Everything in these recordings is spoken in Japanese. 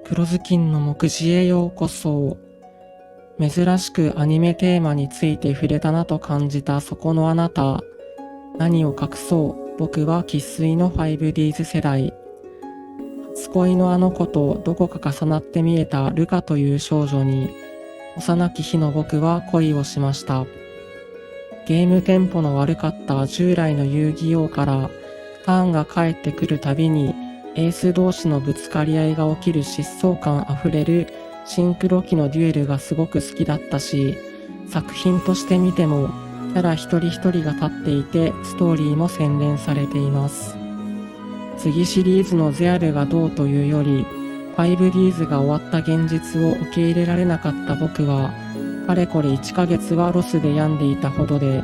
黒ずきんの目次へようこそ。珍しくアニメテーマについて触れたなと感じたそこのあなた。何を隠そう、僕は生粋の 5Ds 世代。初恋のあの子とどこか重なって見えたルカという少女に、幼き日の僕は恋をしました。ゲームテンポの悪かった従来の遊戯王から、ターンが返ってくるたびにエース同士のぶつかり合いが起きる疾走感あふれるシンクロ機のデュエルがすごく好きだったし、作品として見てもキャラ一人一人が立っていてストーリーも洗練されています。次シリーズのゼアルがどうというより、5Ds が終わった現実を受け入れられなかった僕は、かれこれ1ヶ月はロスで病んでいたほどで、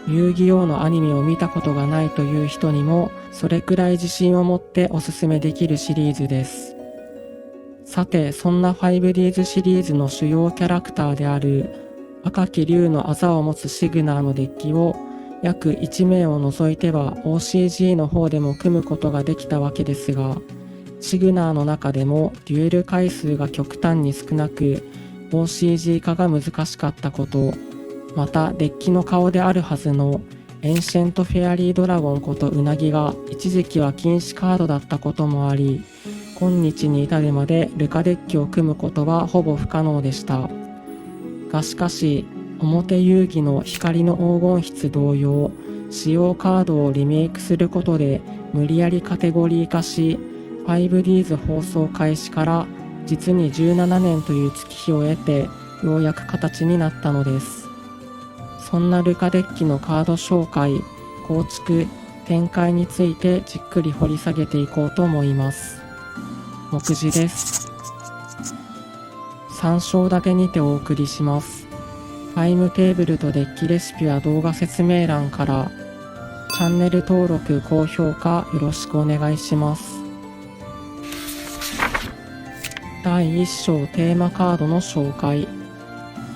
遊戯王のアニメを見たことがないという人にも、それくらい自信を持っておすすめできるシリーズです。さて、そんな 5Ds シリーズの主要キャラクターである、赤き竜のあざを持つシグナーのデッキを、約1名を除いては OCG の方でも組むことができたわけですが、シグナーの中でもデュエル回数が極端に少なく OCG 化が難しかったこと、またデッキの顔であるはずのエンシェントフェアリードラゴンことウナギが一時期は禁止カードだったこともあり、今日に至るまでルカデッキを組むことはほぼ不可能でした。がしかし、表遊戯の光の黄金筆同様、使用カードをリメイクすることで無理やりカテゴリー化し、5Ds 放送開始から実に17年という月日を得て、ようやく形になったのです。そんなルカデッキのカード紹介、構築、展開についてじっくり掘り下げていこうと思います。目次です。参照だけにてお送りします。タイムテーブルとデッキレシピは動画説明欄から、チャンネル登録、高評価よろしくお願いします。第1章テーマカードの紹介。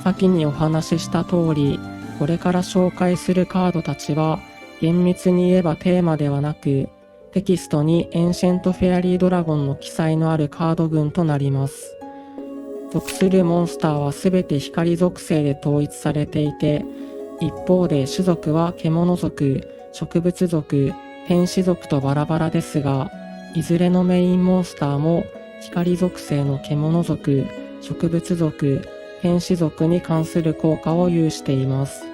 先にお話しした通り、これから紹介するカードたちは、厳密に言えばテーマではなく、テキストにエンシェントフェアリードラゴンの記載のあるカード群となります。属するモンスターはすべて光属性で統一されていて、一方で種族は獣属、植物属、天使属とバラバラですが、いずれのメインモンスターも光属性の獣属、植物属、天使属に関する効果を有しています。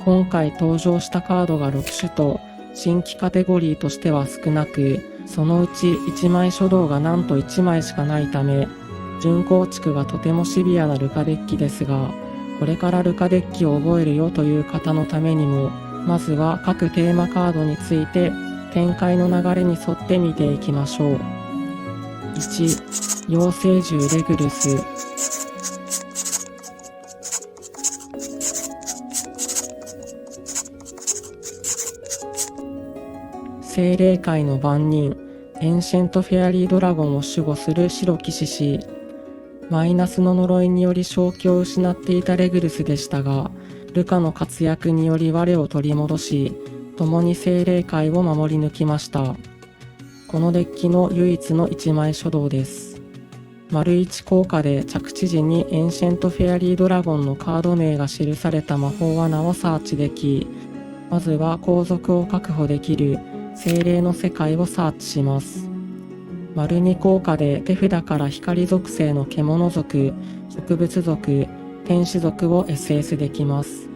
今回登場したカードが6種と、新規カテゴリーとしては少なく、そのうち1枚書道がなんと1枚しかないため、準構築がとてもシビアなルカデッキですが、これからルカデッキを覚えるよという方のためにも、まずは各テーマカードについて展開の流れに沿って見ていきましょう。1、妖精獣レグルス。精霊界の番人、エンシェントフェアリードラゴンを守護する白騎士士。マイナスの呪いにより正気を失っていたレグルスでしたが、ルカの活躍により我を取り戻し、共に精霊界を守り抜きました。このデッキの唯一の1枚書道です。丸1効果で着地時にエンシェントフェアリードラゴンのカード名が記された魔法罠をサーチでき、まずは後続を確保できる精霊の世界をサーチします。丸2効果で手札から光属性の獣属、植物属、天使属を SS できます。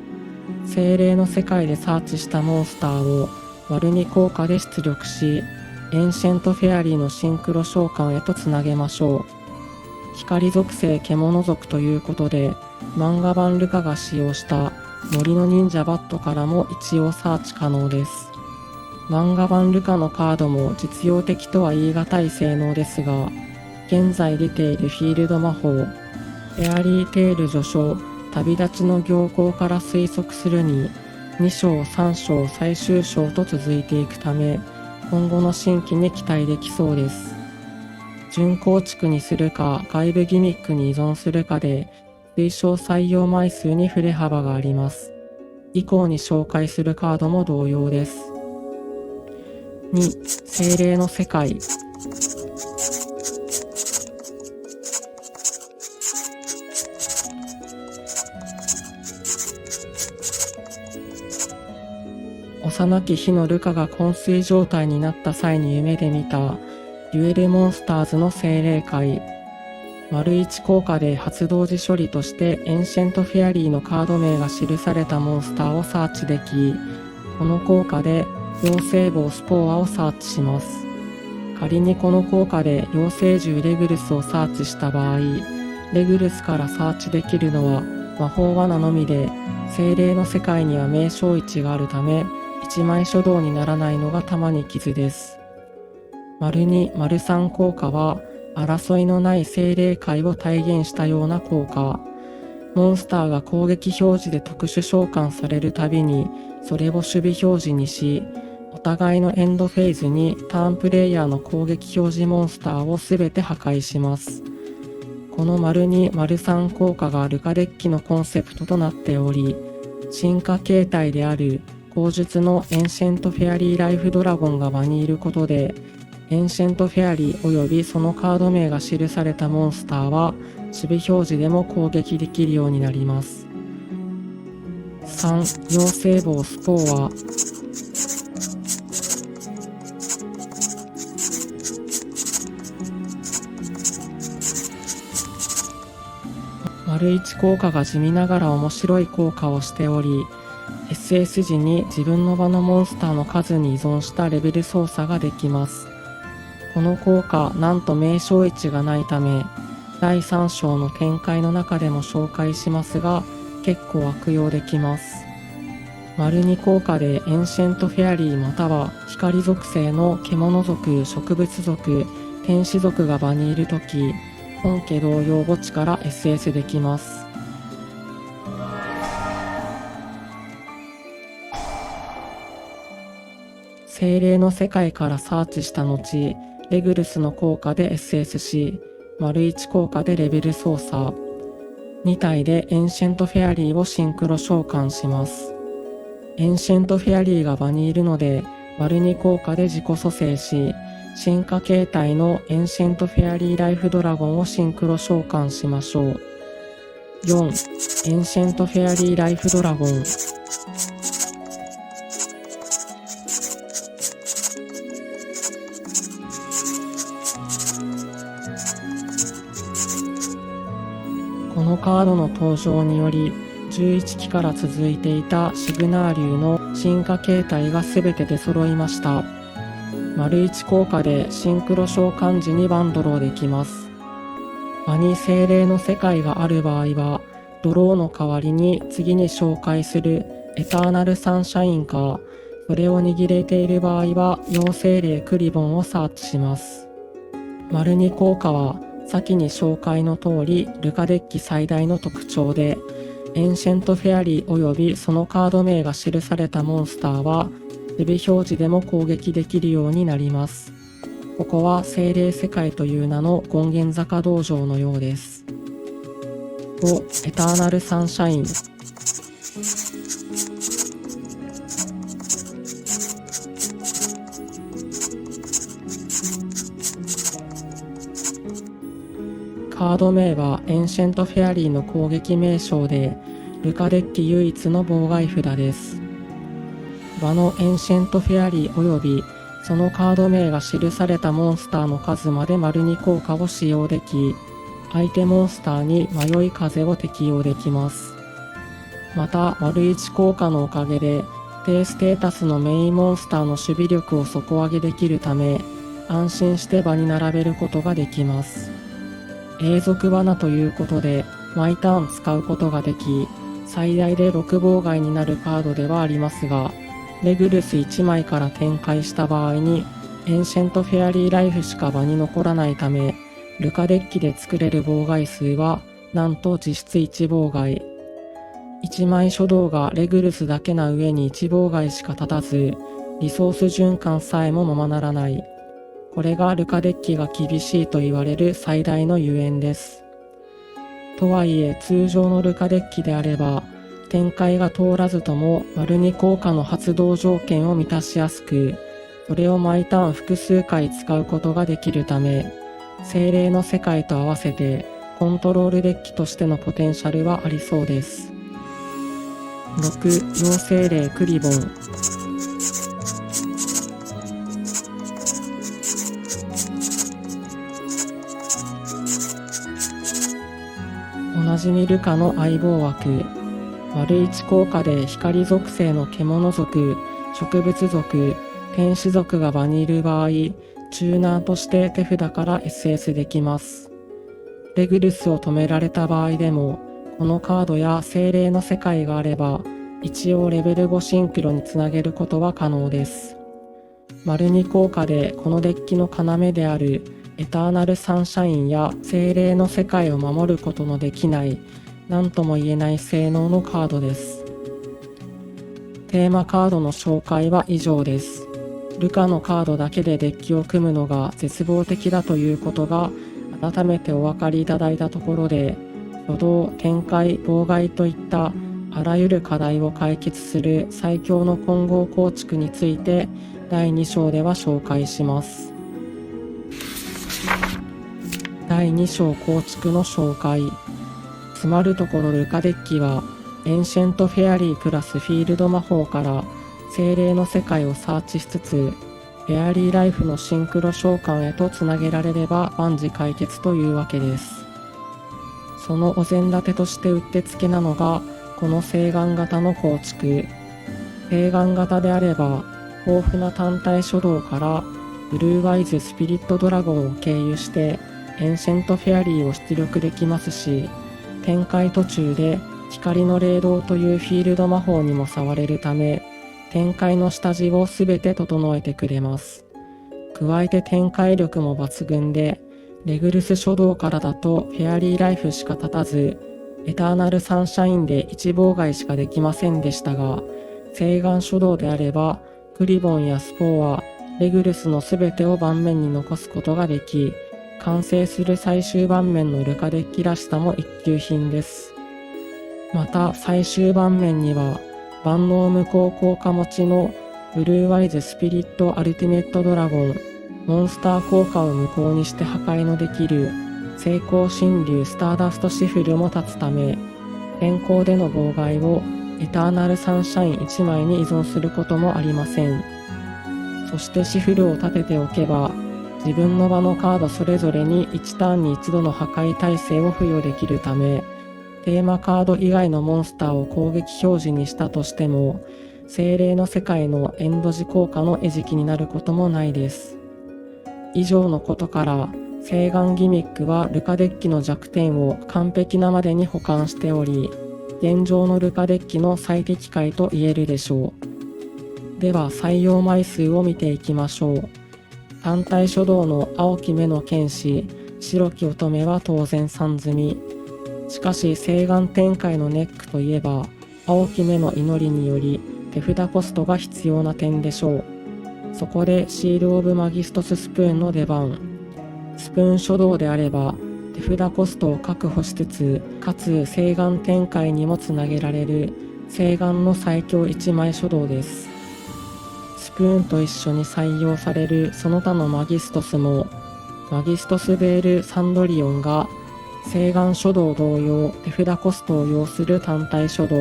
精霊の世界でサーチしたモンスターを丸2効果で出力し、エンシェントフェアリーのシンクロ召喚へとつなげましょう。光属性獣属ということで、漫画版ルカが使用した森の忍者バットからも一応サーチ可能です。漫画版ルカのカードも実用的とは言い難い性能ですが、現在出ているフィールド魔法、フェアリーテール序章、旅立ちの行幸から推測するに、2章、3章、最終章と続いていくため、今後の新規に期待できそうです。準構築にするか、外部ギミックに依存するかで、推奨採用枚数に振れ幅があります。以降に紹介するカードも同様です。2、精霊の世界。幼き日のルカが昏睡状態になった際に夢で見たデュエルモンスターズの精霊界。1効果で発動時処理としてエンシェントフェアリーのカード名が記されたモンスターをサーチでき、この効果で妖精棒スポーアをサーチします。仮にこの効果で妖精獣レグルスをサーチした場合、レグルスからサーチできるのは魔法罠のみで、精霊の世界には名称1があるため、1枚書道にならないのが玉に傷です。2、3効果は、争いのない精霊界を体現したような効果。モンスターが攻撃表示で特殊召喚されるたびに、それを守備表示にし、お互いのエンドフェーズにターンプレイヤーの攻撃表示モンスターをすべて破壊します。この2、3効果がルカデッキのコンセプトとなっており、進化形態である口述のエンシェントフェアリーライフドラゴンが場にいることで、エンシェントフェアリー及びそのカード名が記されたモンスターは守備表示でも攻撃できるようになります。3、妖精棒スポーア。1効果が地味ながら面白い効果をしており、SS 時に自分の場のモンスターの数に依存したレベル操作ができます。この効果、なんと名称1がないため、第3章の展開の中でも紹介しますが、結構悪用できます。2効果でエンシェントフェアリーまたは光属性の獣族、植物族、天使族が場にいるとき、本家同様墓地から SS できます。精霊の世界からサーチした後、レグルスの効果で SS し、1効果でレベル操作。2体でエンシェントフェアリーをシンクロ召喚します。エンシェントフェアリーが場にいるので、2効果で自己蘇生し、進化形態のエンシェントフェアリーライフドラゴンをシンクロ召喚しましょう。4、エンシェントフェアリーライフドラゴン。このカードの登場により、11期から続いていたシグナー竜の進化形態が全て出揃いました。1効果でシンクロ召喚時にバンドローできます。場に精霊の世界がある場合は、ドローの代わりに次に紹介するエターナルサンシャインか、それを握れている場合は妖精霊クリボンをサーチします。2効果は、先に紹介の通りルカデッキ最大の特徴で、エンシェントフェアリー及びそのカード名が記されたモンスターは、守備表示でも攻撃できるようになります。ここは精霊世界という名の権現坂道場のようです。5、エターナルサンシャイン。カード名はエンシェントフェアリーの攻撃名称で、ルカデッキ唯一の妨害札です。場のエンシェントフェアリー及びそのカード名が記されたモンスターの数まで2効果を使用でき、相手モンスターに迷い風を適用できます。また、1効果のおかげで、低ステータスのメインモンスターの守備力を底上げできるため、安心して場に並べることができます。永続罠ということで、毎ターン使うことができ、最大で6妨害になるカードではありますが、レグルス1枚から展開した場合に、エンシェントフェアリーライフしか場に残らないため、ルカデッキで作れる妨害数は、なんと実質1妨害。1枚書道がレグルスだけな上に1妨害しか立たず、リソース循環さえもままならない。これがルカデッキが厳しいと言われる最大のゆえんです。とはいえ、通常のルカデッキであれば、展開が通らずとも2効果の発動条件を満たしやすく、それを毎ターン複数回使うことができるため、精霊の世界と合わせてコントロールデッキとしてのポテンシャルはありそうです。6、妖精霊クリボン。じみルカの相棒枠。1効果で光属性の獣族、植物族、天使族が場にいる場合、チューナーとして手札から SS できます。レグルスを止められた場合でも、このカードや精霊の世界があれば、一応レベル5シンクロにつなげることは可能です。2効果でこのデッキの要であるエターナルサンシャインや精霊の世界を守ることのできない、何とも言えない性能のカードです。テーマカードの紹介は以上です。ルカのカードだけでデッキを組むのが絶望的だということが改めてお分かりいただいたところで、挙動、展開、妨害といったあらゆる課題を解決する最強の混合構築について第2章では紹介します。第2章構築の紹介。つまるところルカデッキはエンシェントフェアリープラスフィールド魔法から精霊の世界をサーチしつつフェアリーライフのシンクロ召喚へとつなげられれば万事解決というわけです。そのお膳立てとしてうってつけなのがこの星眼型の構築。星眼型であれば豊富な単体書道からブルーワイズスピリットドラゴンを経由してエンシェントフェアリーを出力できますし、展開途中で光の霊道というフィールド魔法にも触れるため、展開の下地をすべて整えてくれます。加えて展開力も抜群で、レグルス書道からだとフェアリーライフしか立たず、エターナルサンシャインで1妨害しかできませんでしたが、星眼書道であれば、クリボンやスポーはレグルスのすべてを盤面に残すことができ、完成する最終盤面のルカデッキらしさも一級品です。また最終盤面には万能無効効果持ちのブルーワイズスピリットアルティメットドラゴン、モンスター効果を無効にして破壊のできる成功神竜スターダストシフルも立つため、天候での妨害をエターナルサンシャイン1枚に依存することもありません。そしてシフルを立てておけば、自分の場のカードそれぞれに1ターンに1度の破壊耐性を付与できるため、テーマカード以外のモンスターを攻撃表示にしたとしても、精霊の世界のエンド時効果の餌食になることもないです。以上のことから、星眼ギミックはルカデッキの弱点を完璧なまでに補完しており、現状のルカデッキの最適解と言えるでしょう。では採用枚数を見ていきましょう。単体書道の青き目の剣士、白き乙女は当然3積み。しかし星眼展開のネックといえば、青き目の祈りにより手札コストが必要な点でしょう。そこでシール・オブ・マギストス・スプーンの出番。スプーン書道であれば、手札コストを確保しつつ、かつ星眼展開にもつなげられる星眼の最強1枚書道です。スプーンと一緒に採用されるその他のマギストスも、マギストス・ベール・サンドリオンが星眼書道同様手札コストを要する単体書道、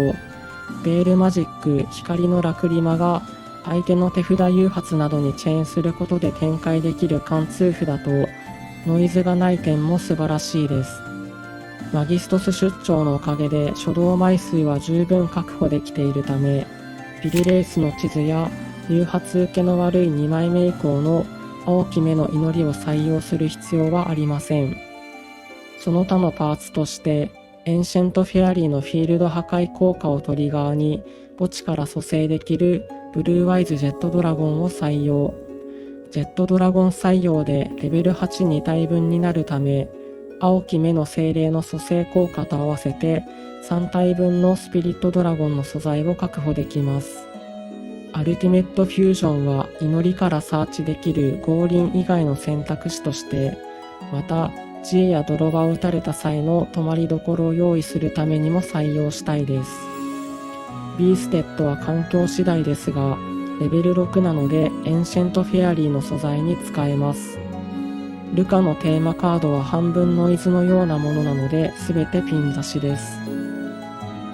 ベールマジック光のラクリマが相手の手札誘発などにチェーンすることで展開できる貫通札とノイズがない点も素晴らしいです。マギストス出張のおかげで書道枚数は十分確保できているため、ピリレースの地図や誘発受けの悪い2枚目以降の青き目の祈りを採用する必要はありません。その他のパーツとして、エンシェントフェアリーのフィールド破壊効果をトリガーに墓地から蘇生できるブルーワイズジェットドラゴンを採用。ジェットドラゴン採用でレベル8、2体分になるため、青き目の精霊の蘇生効果と合わせて3体分のスピリットドラゴンの素材を確保できます。アルティメットフュージョンは祈りからサーチできる合輪以外の選択肢として、また G や泥場を打たれた際の止まりどころを用意するためにも採用したいです。ビーステッドは環境次第ですが、レベル6なのでエンシェントフェアリーの素材に使えます。ルカのテーマカードは半分ノイズのようなものなので全てピン刺しです。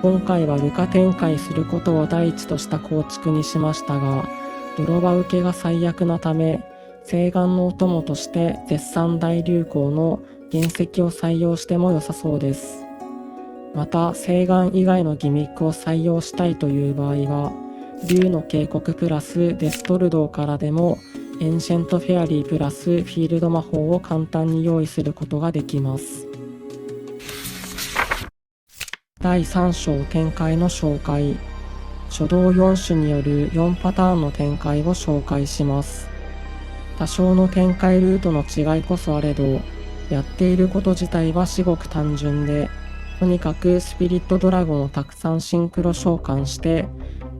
今回はルカ展開することを第一とした構築にしましたが、泥場受けが最悪なため、星眼のお供として絶賛大流行の原石を採用しても良さそうです。また、請願以外のギミックを採用したいという場合は、竜の警告プラスデストルドーからでもエンシェントフェアリープラスフィールド魔法を簡単に用意することができます。第3章展開の紹介。初動4種による4パターンの展開を紹介します。多少の展開ルートの違いこそあれど、やっていること自体は至極単純で、とにかくスピリットドラゴンをたくさんシンクロ召喚して、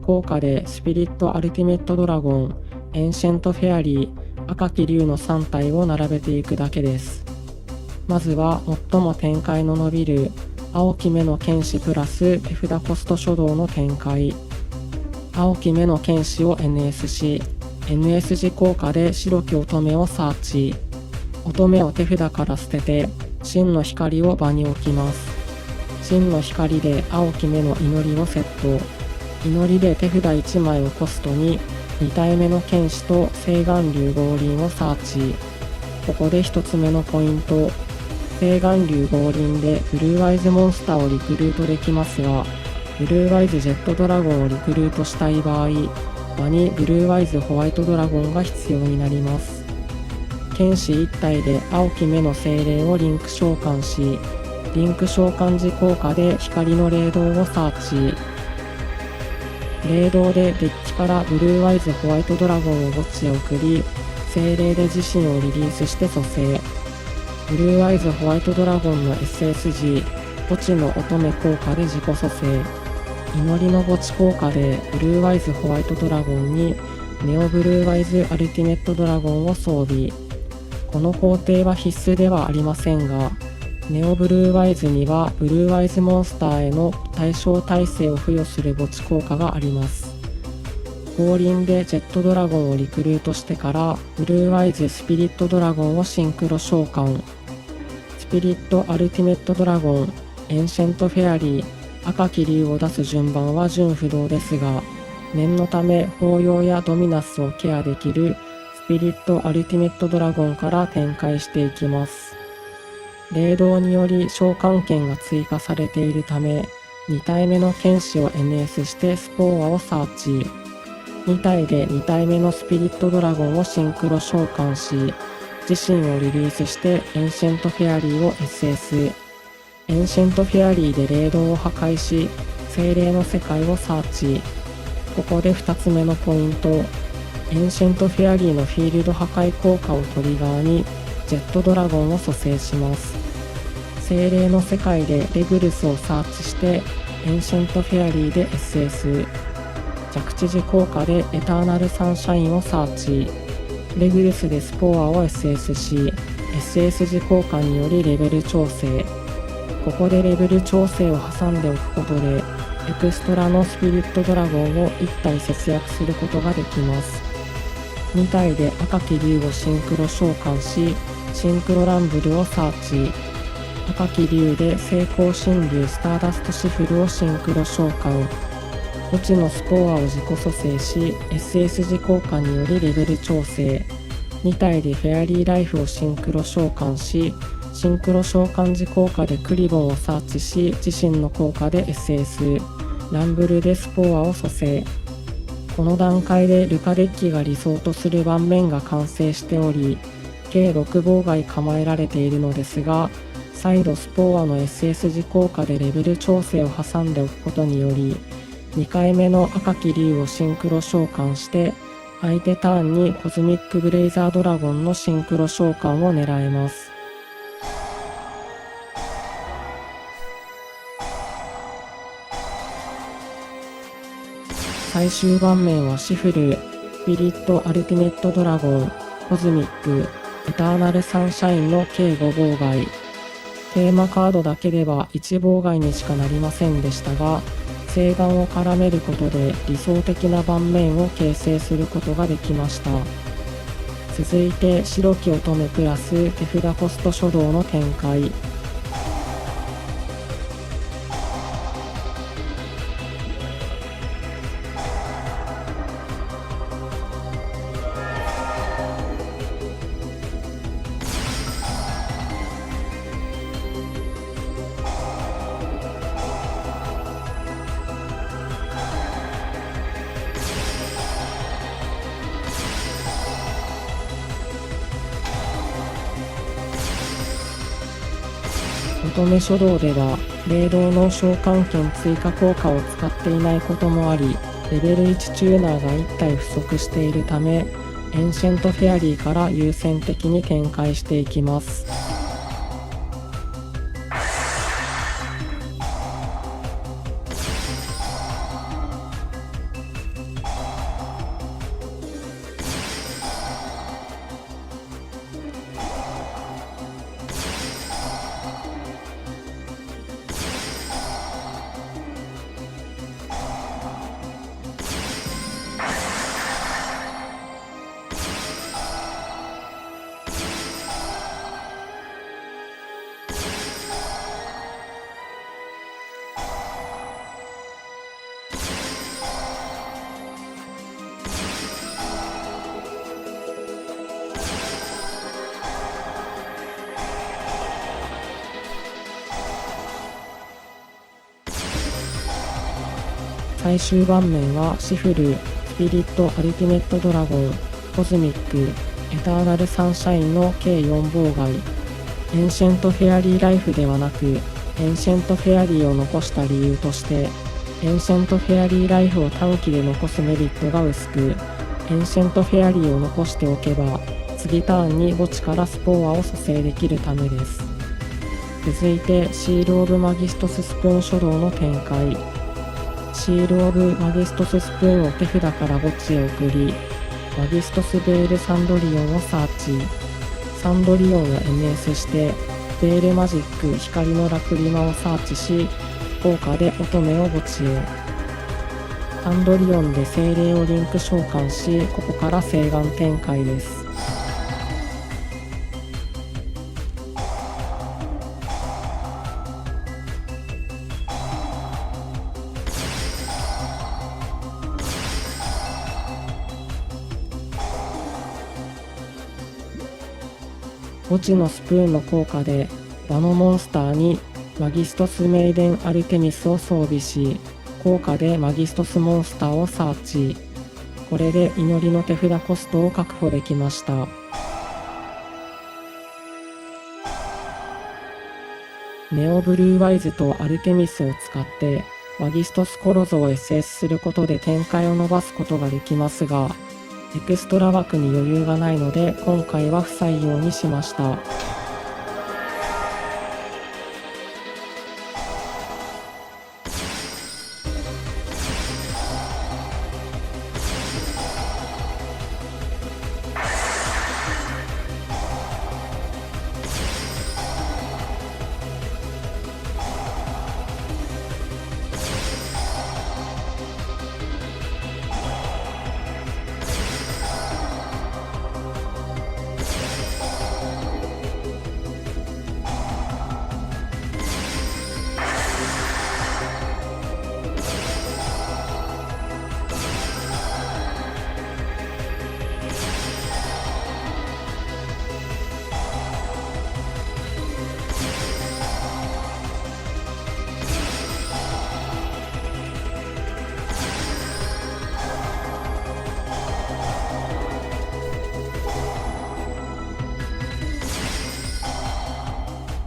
効果でスピリットアルティメットドラゴン、エンシェントフェアリー、赤き竜の3体を並べていくだけです。まずは最も展開の伸びる青き目の剣士プラス手札コスト初動の展開。青き目の剣士を NS し、NS 時効果で白き乙女をサーチ。乙女を手札から捨てて、真の光を場に置きます。真の光で青き目の祈りをセット。祈りで手札1枚をコストに、2体目の剣士と請願竜合輪をサーチ。ここで1つ目のポイント。請願竜合輪でブルーアイズモンスターをリクルートできますが、ブルーアイズジェットドラゴンをリクルートしたい場合、場にブルーアイズホワイトドラゴンが必要になります。剣士1体で青き目の精霊をリンク召喚し、リンク召喚時効果で光の霊道をサーチ。霊道でデッキからブルーアイズホワイトドラゴンを墓地へ送り、精霊で自身をリリースして蘇生。ブルーアイズホワイトドラゴンの SSG、墓地の乙女効果で自己蘇生。祈りの墓地効果でブルーアイズホワイトドラゴンにネオブルーアイズアルティメットドラゴンを装備。この工程は必須ではありませんが、ネオブルーアイズにはブルーアイズモンスターへの対象耐性を付与する墓地効果があります。合輪でジェットドラゴンをリクルートしてからブルーアイズスピリットドラゴンをシンクロ召喚。スピリットアルティメットドラゴン、エンシェントフェアリー、赤き竜を出す順番は順不動ですが、念のため包容やドミナスをケアできるスピリットアルティメットドラゴンから展開していきます。霊道により召喚権が追加されているため、2体目の剣士を NS してスポーアをサーチ。2体で2体目のスピリットドラゴンをシンクロ召喚し、自身をリリースしてエンシェントフェアリーを SS。エンシェントフェアリーで霊道を破壊し、精霊の世界をサーチ。ここで2つ目のポイント。エンシェントフェアリーのフィールド破壊効果をトリガーに、ジェットドラゴンを蘇生します。精霊の世界でレグルスをサーチして、エンシェントフェアリーで SS。着地時効果でエターナルサンシャインをサーチ。レグルスでスポーアを SS し、SS 時効果によりレベル調整。ここでレベル調整を挟んでおくことで、エクストラのスピリットドラゴンを1体節約することができます。2体で赤き竜をシンクロ召喚し、シンクロランブルをサーチ。赤き竜で成功神竜スターダストシフルをシンクロ召喚。墓地のスポーアを自己蘇生し、SS 時効果によりレベル調整。2体でフェアリーライフをシンクロ召喚し、シンクロ召喚時効果でクリボンをサーチし、自身の効果で SS。ランブルでスポーアを蘇生。この段階でルカデッキが理想とする盤面が完成しており、計6妨害構えられているのですが、再度スポーアの SS 時効果でレベル調整を挟んでおくことにより、2回目の赤き竜をシンクロ召喚して、相手ターンにコズミックブレイザードラゴンのシンクロ召喚を狙えます。最終盤面はシフル、スピリットアルティメットドラゴン、コズミック、エターナルサンシャインの計5妨害。テーマカードだけでは1妨害にしかなりませんでしたが、請願を絡めることで理想的な盤面を形成することができました。続いて白き乙女プラス手札コスト初動の展開。乙女書道では、霊道の召喚剣追加効果を使っていないこともあり、レベル1チューナーが1体不足しているため、エンシェントフェアリーから優先的に展開していきます。最終盤面はシフル、スピリットアルティメットドラゴン、コズミック、エターナルサンシャインの計4妨害。エンシェントフェアリーライフではなく、エンシェントフェアリーを残した理由として、エンシェントフェアリーライフを短期で残すメリットが薄く、エンシェントフェアリーを残しておけば、次ターンに墓地からスポーアを蘇生できるためです。続いて、シール・オブ・マギストス・スプーン書道の展開。シール・オブ・マギストス・スプーンを手札から墓地へ送り、マギストス・ベール・サンドリオンをサーチ。サンドリオンを MS して、ベール・マジック・光のラクリマをサーチし、効果で乙女を墓地へ。サンドリオンで精霊をリンク召喚し、ここから請願展開です。墓地のスプーンの効果で場のモンスターにマギストスメイデン・アルテミスを装備し、効果でマギストスモンスターをサーチ。これで祈りの手札コストを確保できました。ネオブルーワイズとアルテミスを使ってマギストスコロゾを SS することで展開を伸ばすことができますが、エクストラ枠に余裕がないので今回は不採用にしました。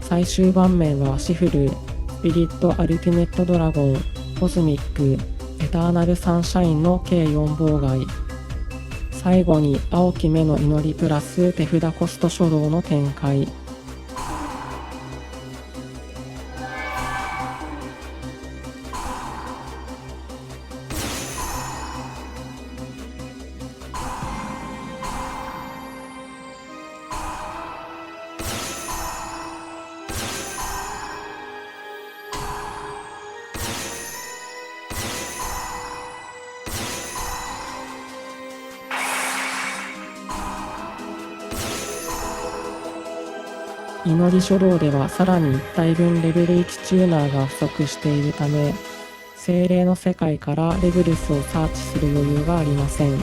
最終盤面はシフル、スピリットアルティメットドラゴン、コズミック、エターナルサンシャインの計4妨害。最後に青き目の祈りプラス手札コスト書道の展開。祈り書道ではさらに1体分レベル1チューナーが不足しているため、精霊の世界からレグルスをサーチする余裕がありません。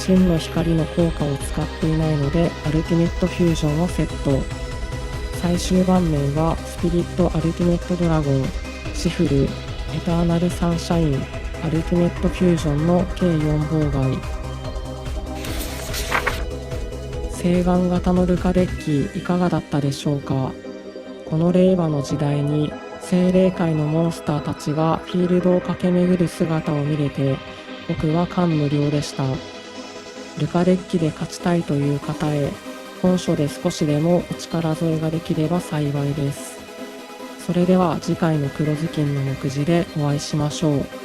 真の光の効果を使っていないのでアルティメットフュージョンをセット。最終盤面はスピリットアルティメットドラゴン、シフル、エターナルサンシャイン、アルティメットフュージョンの計4妨害。星岩型のルカデッキいかがだったでしょうか。この令和の時代に精霊界のモンスターたちがフィールドを駆け巡る姿を見れて僕は感無量でした。ルカデッキで勝ちたいという方へ本書で少しでもお力添えができれば幸いです。それでは次回の黒ずきんの目次でお会いしましょう。